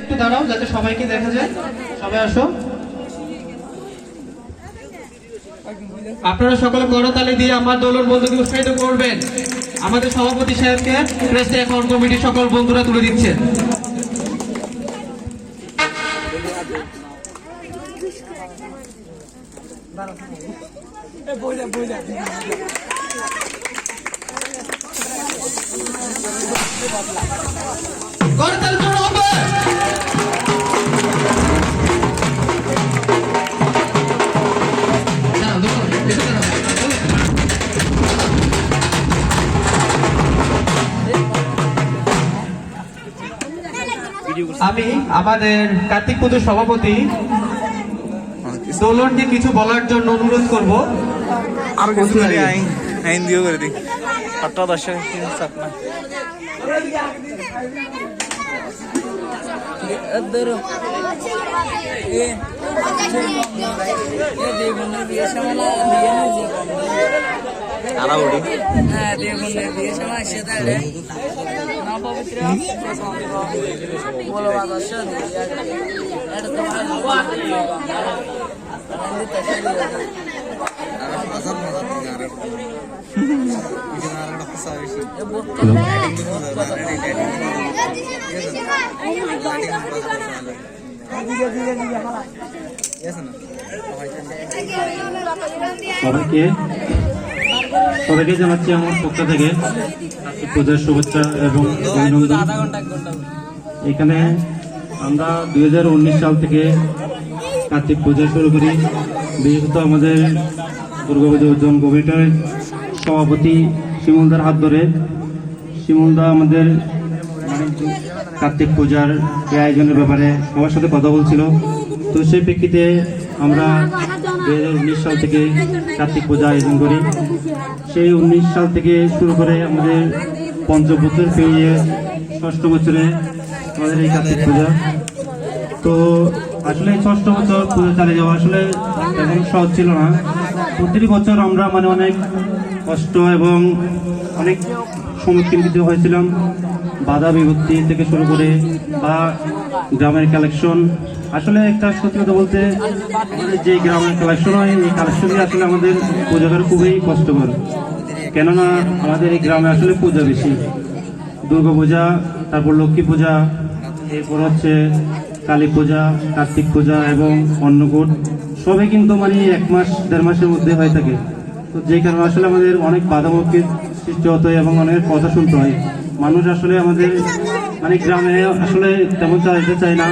একটু দাঁড়াও যাতে সবাইকে দেখা যায়। সবাই আসো। আপনারা সকলে করতালি দিয়ে আমার দোলন বন্ধুকে উৎসাহিত করবেন। আমাদের সভাপতি সাহেবকে প্রেস অ্যাকাউন্ট কমিটির সকল বন্ধুরা তুলে দিচ্ছেন। করতালি জোরে হবে। আমি আমাদের কার্তিক পুজোর সভাপতি দোলনকে কিছু বলার জন্য অনুরোধ করব। আর কিছু আইন দিও করে দিই 18 সবাইকে জানাচ্ছি আমার পক্ষ থেকে পূজার শুভেচ্ছা এবং অভিনন্দন। এখানে আমরা 2019 সাল থেকে কার্তিক পূজা শুরু করি। বিশেষত আমাদের দুর্গাপুজো উদযাপন কমিটির সভাপতি শিমুলদার হাত ধরে শিমুলদা আমাদের কার্তিক পূজার এই আয়োজনের ব্যাপারে সবার সাথে কথা বলছিল। তো সেই প্রেক্ষিতে আমরা 2019 সাল থেকে কার্তিক পূজা আয়োজন করি। সেই 19 সাল থেকে শুরু করে আমাদের 5 বছর পেরিয়ে 6ষ্ঠ বছরে আমাদের এই কার্তিক পূজা। তো আসলে 6ষ্ঠ বছর পূজা চালিয়ে যাওয়া আসলে তেমন সহজ ছিল না। প্রতিটি বছর আমরা অনেক কষ্ট এবং অনেক সম্মুখীন হয়েছিলাম। বাধা বিভক্তি থেকে শুরু করে বা গ্রামের কালেকশন। আসলে একটা সত্যি কথা বলতে যে গ্রামের কালেকশন হয় এই কালেকশন দিয়ে আসলে আমাদের পূজাটা খুবই কষ্টকর। কেননা আমাদের এই গ্রামে আসলে পূজা বেশি, দুর্গা পূজা, তারপর লক্ষ্মী পূজা, এরপর হচ্ছে কালী পূজা, কার্তিক পূজা এবং অন্নকূট সবই কিন্তু 1 মাস 1.5 মাসের মধ্যে হয়ে থাকে। তো যে কারণে আসলে আমাদের অনেক বাধামুক্তির সৃষ্টি হতে হয় এবং অনেক কথা শুনতে হয়। মানুষ আসলে আমাদের গ্রামে আসলে তেমন চাইতে চায় না।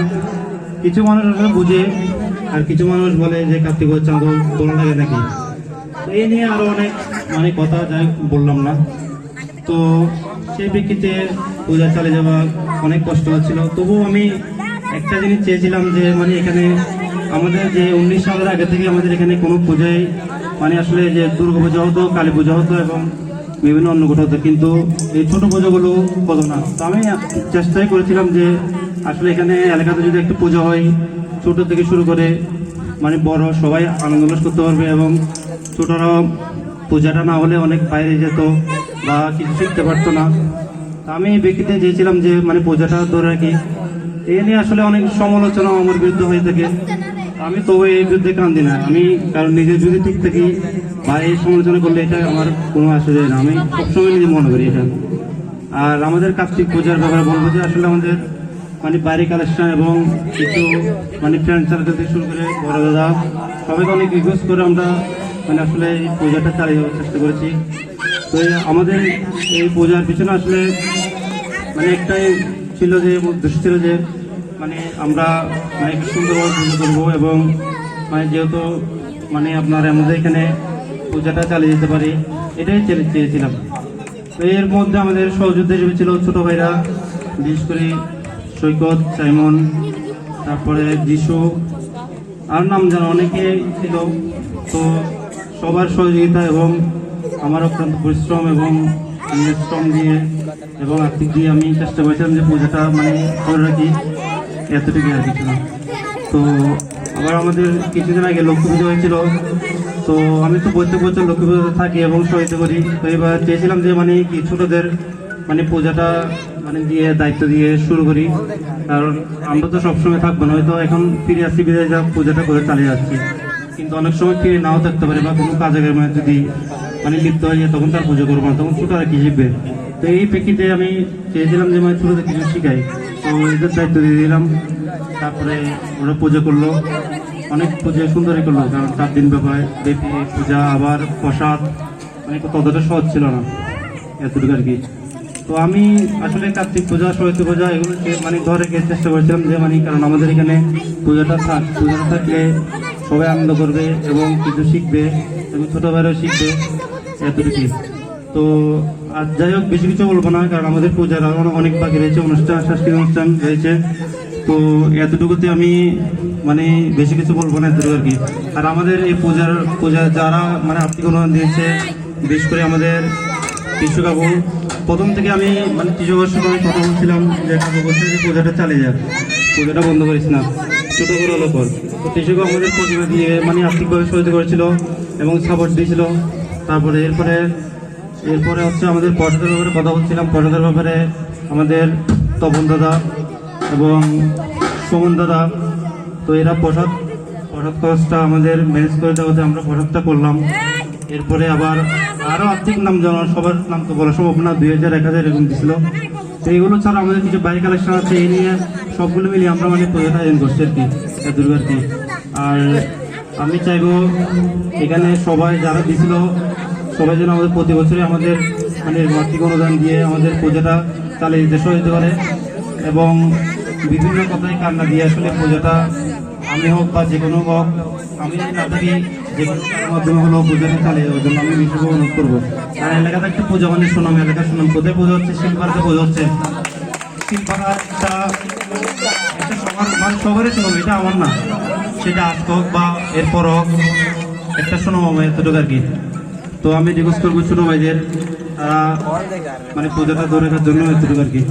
কিছু মানুষ আসলে বুঝে, আর কিছু মানুষ বলে যে কার্তিক পূজা চাঁদো দোল লাগে নাকি। তো এই নিয়ে আরো অনেক কথা যাই বললাম না। তো সেই প্রেক্ষিতে পূজা চালিয়ে যাওয়া অনেক কষ্ট হচ্ছিল। তবুও আমি একটা জিনিস চেয়েছিলাম যে এখানে আমাদের যে 19 সালের আগে থেকে আমাদের এখানে কোনো পূজায় আসলে যে দুর্গা পূজা হতো, কালী পূজা হতো এবং বিভিন্ন অন্নকূট হতো, কিন্তু এই ছোট পুজোগুলো হতো না। তো আমি চেষ্টাই করেছিলাম যে আসলে এখানে এলাকাতে যদি একটু পুজো হয়, ছোট থেকে শুরু করে বড় সবাই আনন্দ উল্লাস করতে পারবে এবং ছোটরা পূজাটা না হলে অনেক বাইরে যেত বা কিছু শিখতে পারতো না। আমি ব্যক্তিতে চেয়েছিলাম যে পূজাটা ধরে রাখি। এই নিয়ে আসলে অনেক সমালোচনা আমার বিরুদ্ধে হয়ে থাকে। আমি তবু এই বিরুদ্ধে কান্দি না। আমি কারণ নিজে যদি ঠিক থাকি বা এই সমালোচনা করলে এটা আমার কোনো আসে যায় না। আমি সবসময় নিজে মনে করি এটা। আর আমাদের কার্তিক পূজার ব্যাপারে বলবো যে আসলে আমাদের বাইরে কালেকশন এবং কিছু ফ্রেন্ড সার্কেল থেকে শুরু করে বড় দাদা সবাইকে অনেক রিকোয়েস্ট করে আমরা আসলে এই পূজাটা চালিয়ে যাওয়ার চেষ্টা করেছি। তো আমাদের এই পূজার পিছনে আসলে একটাই ছিল যে উদ্দেশ্য ছিল যে আমরা একটু সুন্দরভাবে পুজো করবো এবং যেহেতু আপনারা আমাদের এখানে পূজাটা চালিয়ে যেতে পারি এটাই চেয়েছিলাম। তো এর মধ্যে আমাদের সহযোদ্ধা হিসেবে ছিল ছোট ভাইরা, বিশেষ করে সৈকত, সাইমন, তারপরে যিশু, আর নাম যেন অনেকে ছিল। তো সবার সহযোগিতা এবং আমার অত্যন্ত পরিশ্রম এবং শ্রম দিয়ে এবং আর্থিক দিয়ে আমি চেষ্টা করেছিলাম যে পূজাটা করে রাখি, এতটুকু আর কিছু না। তো আবার আমাদের কিছুদিন আগে লক্ষ্মী পুজো হয়েছিল। তো আমি তো প্রত্যেক বছর লক্ষ্মী পুজোতে থাকি এবং সহায়তা করি। তো এবার চেয়েছিলাম যে কি ছোটদের পূজাটা মানে দিয়ে দায়িত্ব দিয়ে শুরু করি, কারণ আমরা তো সবসময় থাকবো না, হয়তো এখন ফিরে আসছি বিদায় যা পূজাটা করে চালিয়ে যাচ্ছি, কিন্তু অনেক সময় ফিরে নাও থাকতে পারে বা কোনো কাজের মানে যদি মানে লিপ্ত হয়ে যায় তখন তার পুজো করবো না, তখন ছোটরা কি শিখবে। তো এই প্রেক্ষিতে আমি চেয়েছিলাম যে মানে ছোটদের কিছু শিখাই, তো এদের দায়িত্ব দিয়ে দিলাম। তারপরে ওরা পুজো করলো, অনেক পুজো সুন্দরই করলো, কারণ 4 দিন ব্যাপারে ব্যাপী পূজা, আবার প্রসাদ, মানে ততটা সহজ ছিল না এতটুকু আর কি। তো আমি আসলে কার্তিক পূজা, সরস্বতী পূজা এগুলো মানে ধরে রেখে চেষ্টা করেছিলাম যে মানে, কারণ আমাদের এখানে পূজাটা থাকলে সবাই আনন্দ করবে এবং কিছু শিখবে এবং ছোটো ভাইরাও শিখবে, এতটুকুই। তো আর যাই হোক, বেশি কিছু বলবো না, কারণ আমাদের পূজার অনেক বাকি রয়েছে, অনুষ্ঠান, সাংস্কৃতিক অনুষ্ঠান রয়েছে। তো এতটুকুতে আমি মানে বেশি কিছু বলবো না, এতটুকু আর কি। আর আমাদের এই পূজা যারা মানে আর্থিক অনুদান দিয়েছে, বিশেষ করে আমাদের টিসু কাকু, প্রথম থেকে আমি মানে টিসু কাকুর সঙ্গে আমি কথা বলছিলাম যে কাকু বলছে যে পূজাটা চালিয়ে যাক, পূজাটা বন্ধ করিস না, ছোটো করে হলো পর। তো টিসু কাকু আমাদের প্রতিমা দিয়ে মানে আর্থিকভাবে সহায়তা করেছিল এবং সাপোর্ট দিয়েছিল। তারপরে এরপরে হচ্ছে আমাদের প্রসাদের ব্যাপারে কথা বলছিলাম, প্রসাদের ব্যাপারে আমাদের তপন দাদা এবং সুমন দাদা, তো এরা প্রসাদ খরচটা আমাদের ম্যানেজ করে দেওয়াতে আমরা প্রসাদটা করলাম। এরপরে আবার আরও আর্থিক নাম জানা, সবার নাম তো বলা সম্ভব না, 2000 1000 এরকম দিছিল। তো এইগুলো ছাড়া আমাদের কিছু বাইক কালেকশন আছে, এই নিয়ে সবগুলো মিলিয়ে আমরা মানে পূজাটা আয়োজন করছি আর কি, এতটুকু আর কি। আর আমি চাইবো এখানে সবাই যারা দিছিল সবাই যেন আমাদের প্রতি বছরই আমাদের মানে আর্থিক অনুদান দিয়ে আমাদের পূজাটা চালিয়ে দিতে সহায়তা করে, এবং বিভিন্ন কথায় কান্না দিয়ে আসলে পূজাটা আমি হোক বা যে কোনো হোক, আমি যদি না থাকি যে কোনো মাধ্যমে হলেও পূজাটা চালিয়ে যাওয়ার জন্য আমি বিশেষ অনুরোধ করবো। আর এলাকাতে একটা পূজা মানে সুনাম, এলাকার সুনাম কোথায় পুজো হচ্ছে, শিলপাড়াতে পুজো হচ্ছে। শিলপাড়া একটা সবার মানে সবারই সুনাম, এটা আমার না, সেটা আজকে হোক বা এরপর হোক, একটা সুনাম আমার এতটুকু আর কি। তো আমি রিকোয়েস্ট করবো ছোটো ভাইদের, তারা মানে পূজাটা ধরে রাখার জন্য এতটুকু আর কি।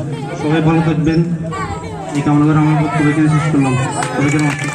সবাই ভালো থাকবেন, এই কামনা করে আমার বক্তব্য এখানে শেষ করলাম। সবাইকে নমস্কার।